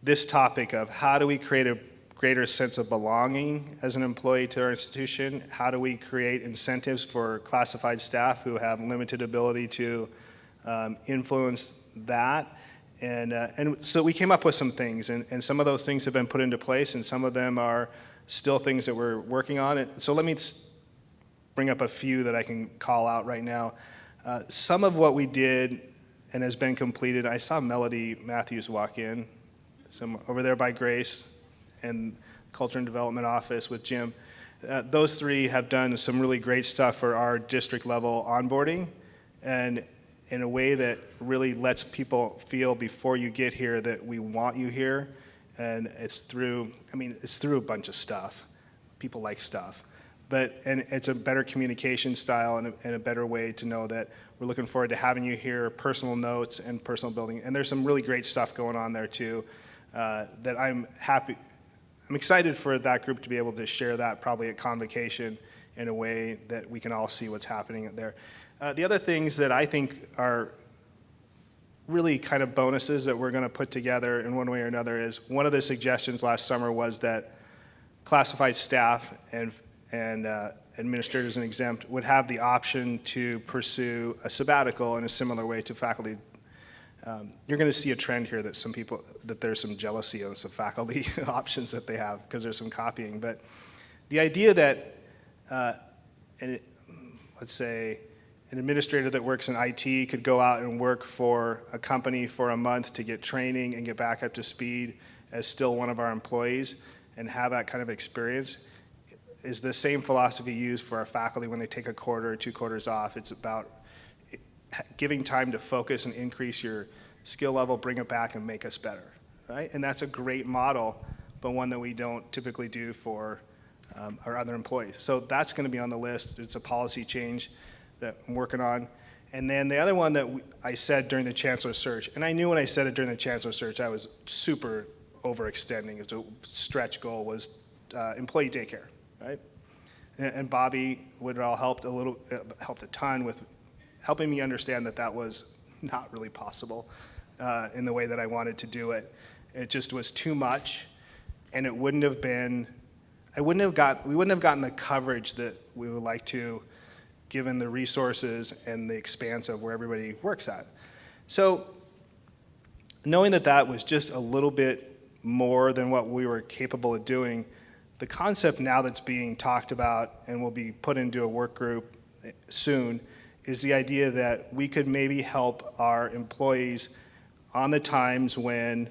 this topic of how do we create a greater sense of belonging as an employee to our institution? How do we create incentives for classified staff who have limited ability to influence that? And so we came up with some things, and some of those things have been put into place, and some of them are still things that we're working on. And so let me bring up a few that I can call out right now. Some of what we did and has been completed, I saw Melody Matthews walk in, over there by Grace and Culture and Development Office with Jim. Those three have done some really great stuff for our district level onboarding, and in a way that really lets people feel before you get here that we want you here. And it's through a bunch of stuff. People like stuff. And it's a better communication style and a better way to know that we're looking forward to having you here, personal notes and personal building. And there's some really great stuff going on there too, that I'm excited for that group to be able to share that probably at Convocation in a way that we can all see what's happening there. The other things that I think are really kind of bonuses that we're going to put together in one way or another is, one of the suggestions last summer was that classified staff and administrators and exempt would have the option to pursue a sabbatical in a similar way to faculty. You're going to see a trend here that there's some jealousy on some faculty options that they have because there's some copying. But the idea that, let's say, an administrator that works in IT could go out and work for a company for a month to get training and get back up to speed as still one of our employees and have that kind of experience is the same philosophy used for our faculty when they take a quarter or 2 quarters off. It's about giving time to focus and increase your skill level, bring it back, and make us better, right? And that's a great model, but one that we don't typically do for our other employees. So that's going to be on the list. It's a policy change that I'm working on. And then the other one that I said during the chancellor search, and I knew when I said it during the chancellor search, I was super overextending. It was a stretch goal, was employee daycare, right? And Bobby Woodall helped a ton with helping me understand that was not really possible in the way that I wanted to do it. It just was too much, and we wouldn't have gotten the coverage that we would like to, given the resources and the expanse of where everybody works at. So knowing that was just a little bit more than what we were capable of doing, the concept now that's being talked about and will be put into a work group soon is the idea that we could maybe help our employees on the times when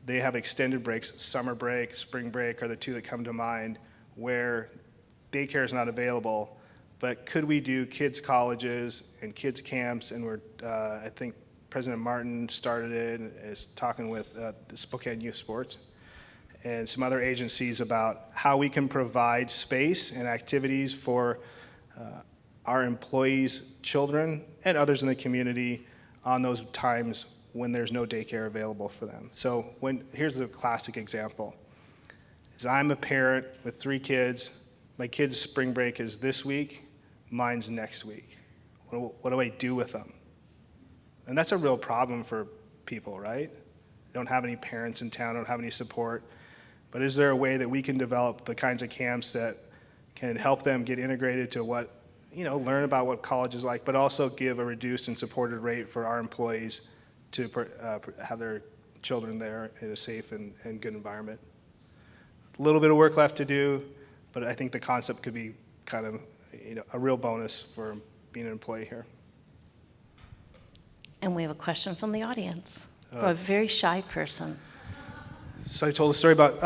they have extended breaks, summer break, spring break are the two that come to mind, where daycare is not available. But could we do kids' colleges and kids' camps? And I think President Martin started it and is talking with the Spokane Youth Sports and some other agencies about how we can provide space and activities for our employees' children and others in the community on those times when there's no daycare available for them. So here's the classic example. Is I'm a parent with 3 kids. My kids' spring break is this week. Mine's next week. What do I do with them? And that's a real problem for people, right? They don't have any parents in town, don't have any support. But is there a way that we can develop the kinds of camps that can help them get integrated to learn about what college is like, but also give a reduced and supported rate for our employees to have their children there in a safe and good environment? a little bit of work left to do, but I think the concept could be kind of, a real bonus for being an employee here. And we have a question from the audience, from a very shy person. So I told a story about,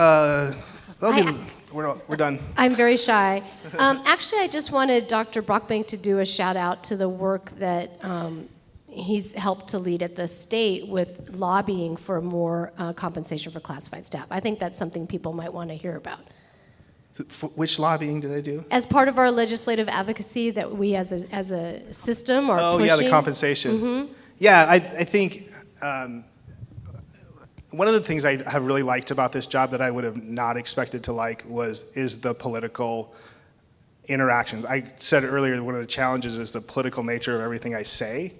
we're done. I'm very shy. Actually, I just wanted Dr. Brockbank to do a shout out to the work that he's helped to lead at the state with lobbying for more compensation for classified staff. I think that's something people might want to hear about. Which lobbying did I do? As part of our legislative advocacy that we as a system are pushing. Yeah, the compensation. Mm-hmm. Yeah, I think one of the things I have really liked about this job that I would have not expected to like is the political interactions. I said earlier, one of the challenges is the political nature of everything I say.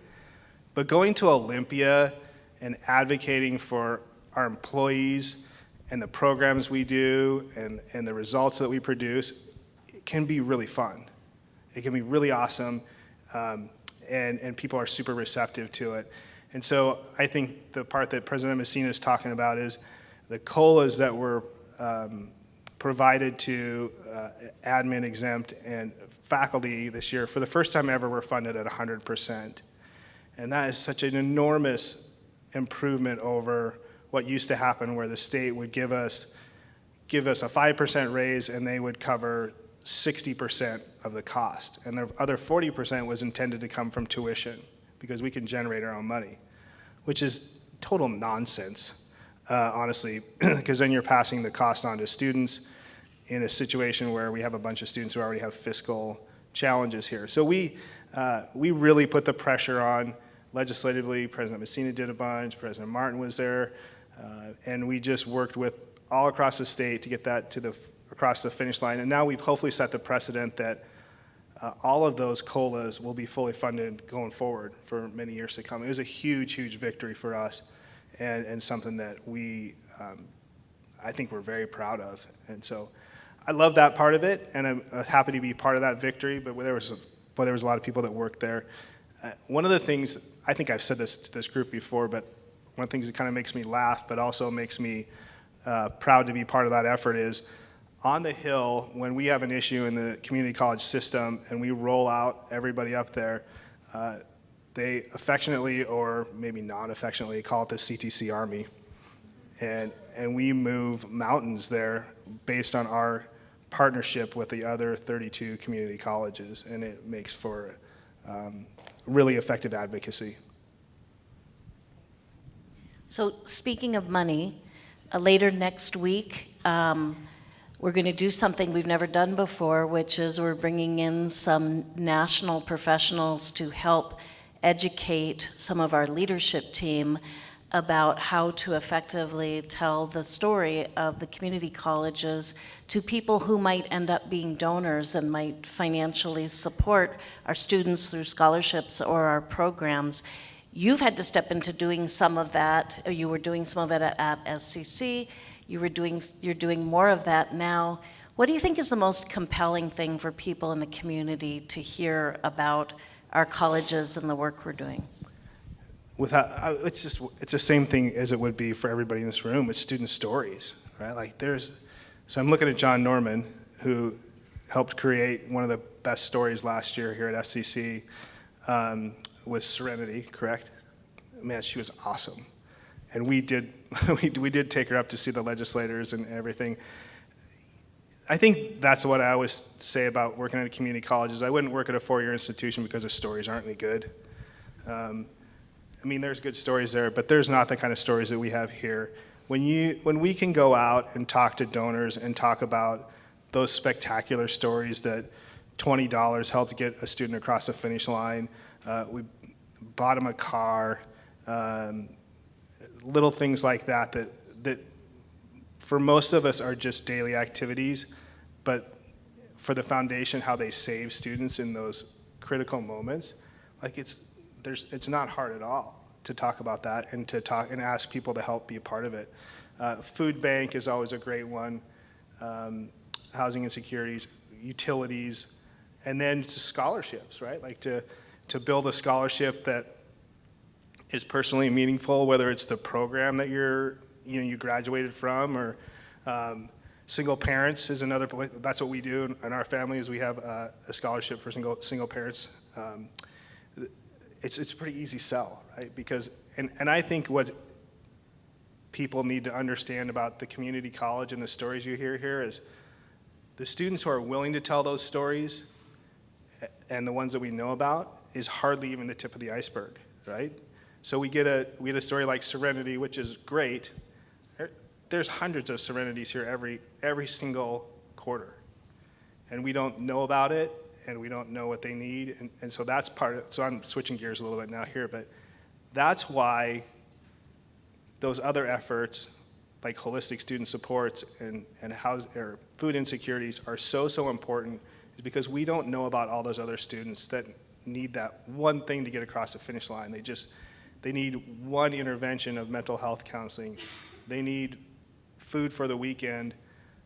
But going to Olympia and advocating for our employees and the programs we do and the results that we produce, it can be really fun. It can be really awesome, and people are super receptive to it. And so I think the part that President Messina is talking about is the COLAs that were provided to admin exempt and faculty this year, for the first time ever, were funded at 100%. And that is such an enormous improvement over what used to happen, where the state would give us a 5% raise and they would cover 60% of the cost. And the other 40% was intended to come from tuition, because we can generate our own money, which is total nonsense, honestly, because then you're passing the cost on to students in a situation where we have a bunch of students who already have fiscal challenges here. So we really put the pressure on legislatively. President Messina did a bunch, President Martin was there, and we just worked with all across the state to get that across the finish line. And now we've hopefully set the precedent that all of those COLAs will be fully funded going forward for many years to come. It was a huge, huge victory for us, and something that I think we're very proud of. And so I love that part of it, and I'm happy to be part of that victory, but there was a lot of people that worked there. One of the things, I think I've said this to this group before, but one of the things that kind of makes me laugh, but also makes me proud to be part of that effort, is on the Hill, when we have an issue in the community college system and we roll out everybody up there, they affectionately, or maybe non-affectionately, call it the CTC Army. And we move mountains there based on our partnership with the other 32 community colleges, and it makes for really effective advocacy. So speaking of money, later next week, we're going to do something we've never done before, which is we're bringing in some national professionals to help educate some of our leadership team about how to effectively tell the story of the community colleges to people who might end up being donors and might financially support our students through scholarships or our programs. You've had to step into doing some of that. You were doing some of it at SCC. You're doing more of that now. What do you think is the most compelling thing for people in the community to hear about our colleges and the work we're doing? It's the same thing as it would be for everybody in this room. It's student stories, right? So I'm looking at John Norman, who helped create one of the best stories last year here at SCC with Serenity, correct? Man, she was awesome. And we did take her up to see the legislators and everything. I think that's what I always say about working at a community college is I wouldn't work at a four-year institution because the stories aren't any good. There's good stories there, but there's not the kind of stories that we have here. When we can go out and talk to donors and talk about those spectacular stories that $20 helped get a student across the finish line, we bought him a car, little things like that for most of us are just daily activities, but for the foundation, how they save students in those critical moments, it's not hard at all to talk about that and to talk and ask people to help be a part of it. Food bank is always a great one. Housing insecurities, utilities, and then to scholarships, right? To build a scholarship that is personally meaningful, whether it's the program that you graduated from, or Single parents is another, that's what we do in our family, is we have a scholarship for single parents. It's a pretty easy sell, right? Because, and I think what people need to understand about the community college and the stories you hear here is the students who are willing to tell those stories and the ones that we know about is hardly even the tip of the iceberg, right? So we get a story like Serenity, which is great. There's hundreds of Serenities here every single quarter, and we don't know about it, and we don't know what they need, and so that's part of, so I'm switching gears a little bit now here, but that's why those other efforts, like holistic student supports and or food insecurities, are so important, is because we don't know about all those other students that need that one thing to get across the finish line. They need one intervention of mental health counseling. They need food for the weekend.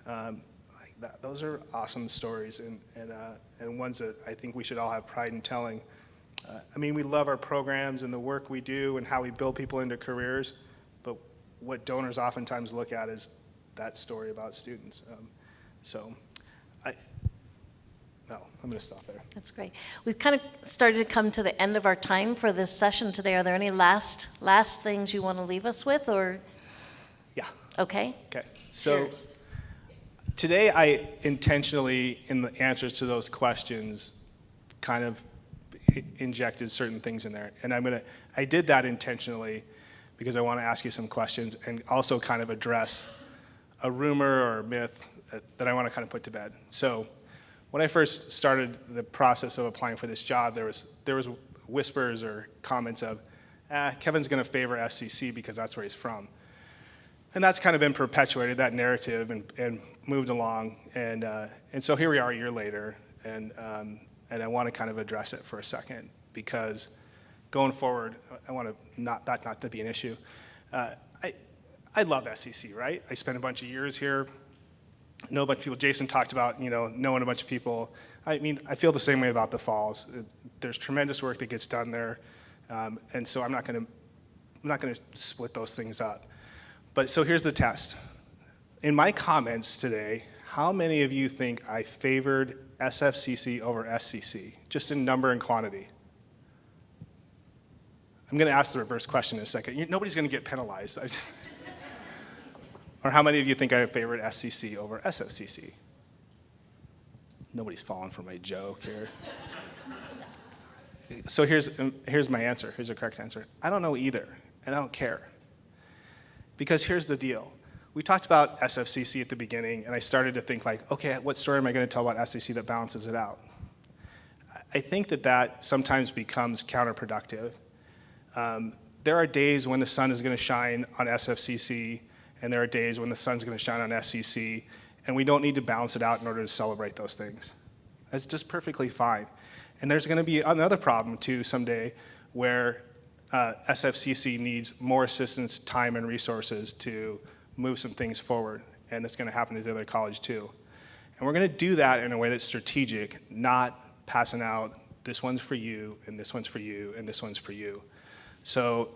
Like that. Those are awesome stories and ones that I think we should all have pride in telling. I mean, we love our programs and the work we do and how we build people into careers, but what donors oftentimes look at is that story about students. I'm going to stop there. That's great. We've kind of started to come to the end of our time for this session today. Are there any last things you want to leave us with, or? Yeah. Okay. Okay. So Cheers. today I intentionally, in the answers to those questions, kind of injected certain things in there. And I did that intentionally because I want to ask you some questions and also kind of address a rumor or a myth that I want to kind of put to bed. So when I first started the process of applying for this job, there was whispers or comments of, Kevin's going to favor SCC because that's where he's from. And that's kind of been perpetuated, that narrative, and moved along. And so here we are a year later, and I want to kind of address it for a second, because going forward, I want that not to be an issue. I love SCC, right? I spent a bunch of years here, know a bunch of people. Jason talked about, knowing a bunch of people. I mean, I feel the same way about the Falls. There's tremendous work that gets done there, and so I'm not going to split those things up. But so here's the test. In my comments today, how many of you think I favored SFCC over SCC, just in number and quantity? I'm going to ask the reverse question in a second. Nobody's going to get penalized. Or how many of you think I favored SCC over SFCC? Nobody's falling for my joke here. So here's my answer. Here's the correct answer. I don't know either, and I don't care. Because here's the deal. We talked about SFCC at the beginning, and I started to think like, okay, what story am I going to tell about SCC that balances it out? I think that sometimes becomes counterproductive. There are days when the sun is going to shine on SFCC, and there are days when the sun's going to shine on SCC, and we don't need to balance it out in order to celebrate those things. That's just perfectly fine. And there's going to be another problem too someday where SFCC needs more assistance, time, and resources to move some things forward, and that's going to happen at the other college too. And we're going to do that in a way that's strategic, not passing out, this one's for you, and this one's for you, and this one's for you. So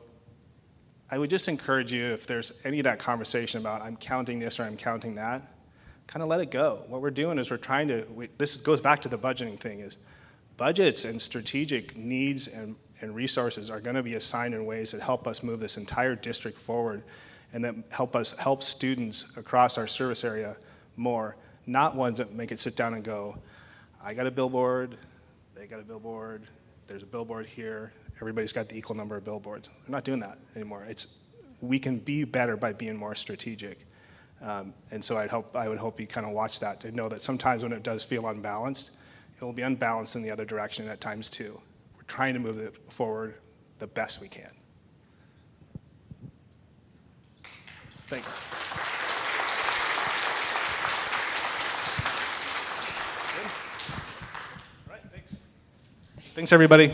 I would just encourage you, if there's any of that conversation about I'm counting this or I'm counting that, kind of let it go. What we're doing is this goes back to the budgeting thing, is budgets and strategic needs and resources are going to be assigned in ways that help us move this entire district forward and that help students across our service area more, not ones that make it sit down and go, I got a billboard, they got a billboard, there's a billboard here, everybody's got the equal number of billboards. We're not doing that anymore. We can be better by being more strategic. And so I would hope you kind of watch that to know that sometimes when it does feel unbalanced, it will be unbalanced in the other direction at times too. We're trying to move it forward the best we can. Thanks. All right, thanks. Thanks, everybody.